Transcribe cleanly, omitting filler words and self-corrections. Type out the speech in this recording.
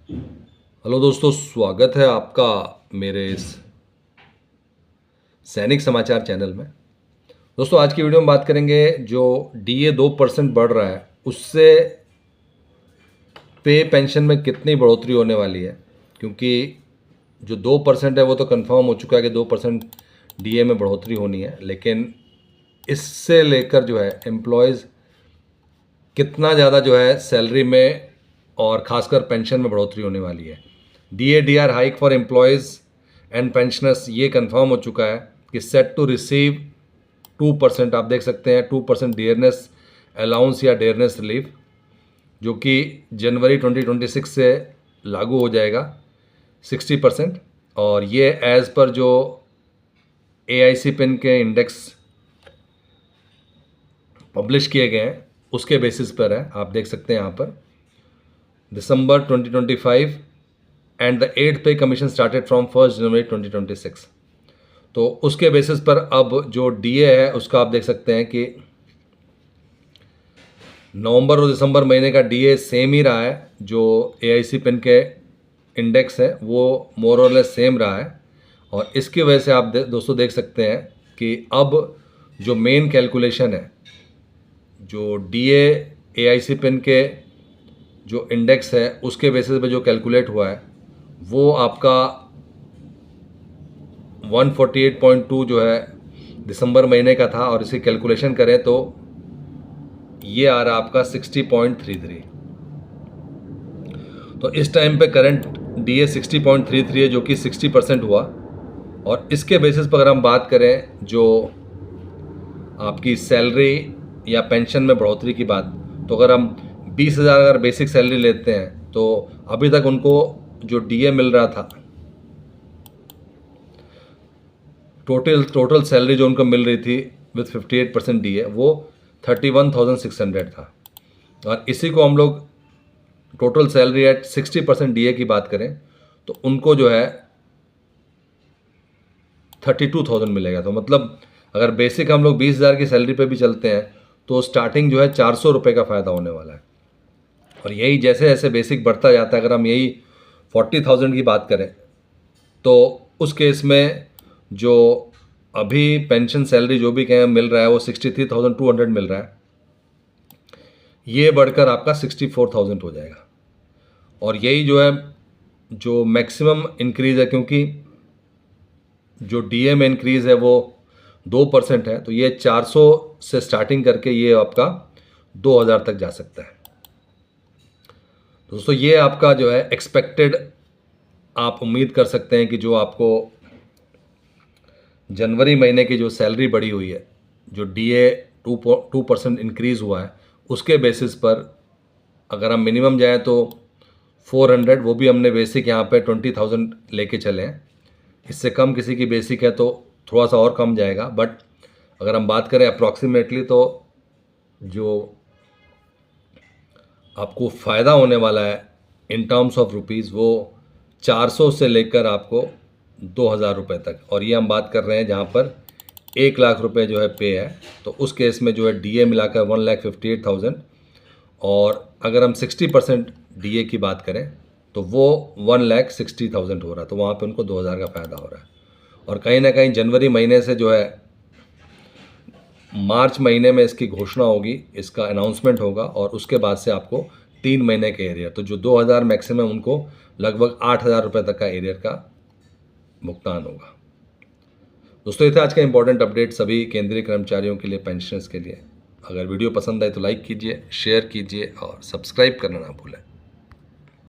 Hello दोस्तों, स्वागत है आपका मेरे इस सैनिक समाचार चैनल में। दोस्तों, आज की वीडियो में बात करेंगे जो डीए 2% बढ़ रहा है उससे पे पेंशन में कितनी बढ़ोतरी होने वाली है। क्योंकि जो 2% है वो तो कंफर्म हो चुका है कि 2% डीए में बढ़ोतरी होनी है, लेकिन इससे लेकर जो है एम्प्लॉयज़ कितना ज़्यादा जो है सैलरी में और ख़ासकर पेंशन में बढ़ोतरी होने वाली है। DA D R hike for employees and pensioners ये कंफर्म हो चुका है कि सेट टू रिसीव 2%, आप देख सकते हैं 2% डियरनेस अलाउंस या डियरनेस रिलीफ, जो कि जनवरी 2026 से लागू हो जाएगा 60%। और ये एज़ पर जो AIC पिन के इंडेक्स पब्लिश किए गए हैं उसके बेसिस पर है। आप देख सकते हैं यहाँ पर दिसंबर 2025 एंड द 8th पे कमीशन स्टार्टेड फ्रॉम 1 जनवरी 2026। तो उसके बेसिस पर अब जो डीए है उसका आप देख सकते हैं कि नवंबर और दिसंबर महीने का डीए सेम ही रहा है। जो AIC पिन के इंडेक्स है वो मोर और लेस सेम रहा है। और इसकी वजह से आप दोस्तों देख सकते हैं कि अब जो मेन कैलकुलेशन है, जो डीए AIC पिन के जो इंडेक्स है उसके बेसिस पे जो कैलकुलेट हुआ है वो आपका 148.2 जो है दिसंबर महीने का था, और इसे कैलकुलेशन करें तो ये आ रहा आपका 60.33। तो इस टाइम पे करंट डीए 60.33 है, जो कि 60% हुआ। और इसके बेसिस पर अगर हम बात करें जो आपकी सैलरी या पेंशन में बढ़ोतरी की बात, तो अगर हम 20,000 अगर बेसिक सैलरी लेते हैं तो अभी तक उनको जो डीए मिल रहा था, टोटल सैलरी जो उनको मिल रही थी विथ 58% डीए, वो 31,600 था। और इसी को हम लोग टोटल सैलरी एट 60% डीए की बात करें तो उनको जो है 32,000 मिलेगा। तो मतलब अगर बेसिक हम लोग 20,000 की सैलरी पे भी चलते हैं तो स्टार्टिंग जो है 400 रुपये का फ़ायदा होने वाला है। और यही जैसे जैसे बेसिक बढ़ता जाता है, अगर हम यही 40,000 की बात करें तो उस केस में जो अभी पेंशन सैलरी जो भी कहें मिल रहा है वो 63,200 मिल रहा है, ये बढ़कर आपका 64,000 हो जाएगा। और यही जो है जो मैक्सिमम इंक्रीज़ है, क्योंकि जो डीए में इंक्रीज़ है वो 2% है, तो ये 400 से स्टार्टिंग करके ये आपका 2,000 तक जा सकता है। दोस्तों, ये आपका जो है एक्सपेक्टेड आप उम्मीद कर सकते हैं कि जो आपको जनवरी महीने की जो सैलरी बढ़ी हुई है, जो डीए 2% इंक्रीज़ हुआ है, उसके बेसिस पर अगर हम मिनिमम जाएँ तो 400, वो भी हमने बेसिक यहाँ पे 20,000 लेके चले हैं। इससे कम किसी की बेसिक है तो थोड़ा सा और कम जाएगा, बट अगर हम बात करें अप्रॉक्सीमेटली तो जो आपको फ़ायदा होने वाला है इन टर्म्स ऑफ रुपीज़ वो 400 से लेकर आपको 2,000 रुपये तक। और ये हम बात कर रहे हैं जहाँ पर 1,00,000 रुपये जो है पे है, तो उस केस में जो है डीए मिलाकर 1,58,000। और अगर हम 60% डीए की बात करें तो वो 1,60,000 हो रहा है, तो वहाँ पे उनको 2,000 का फ़ायदा हो रहा है। और कहीं ना कहीं जनवरी महीने से जो है मार्च महीने में इसकी घोषणा होगी, इसका अनाउंसमेंट होगा, और उसके बाद से आपको 3 महीने के एरियर, तो जो 2,000 मैक्सिमम उनको लगभग 8,000 रुपये तक का एरियर का भुगतान होगा। दोस्तों, ये था आज का इंपॉर्टेंट अपडेट सभी केंद्रीय कर्मचारियों के लिए, पेंशनर्स के लिए। अगर वीडियो पसंद आए तो लाइक कीजिए, शेयर कीजिए और सब्सक्राइब करना ना भूलें।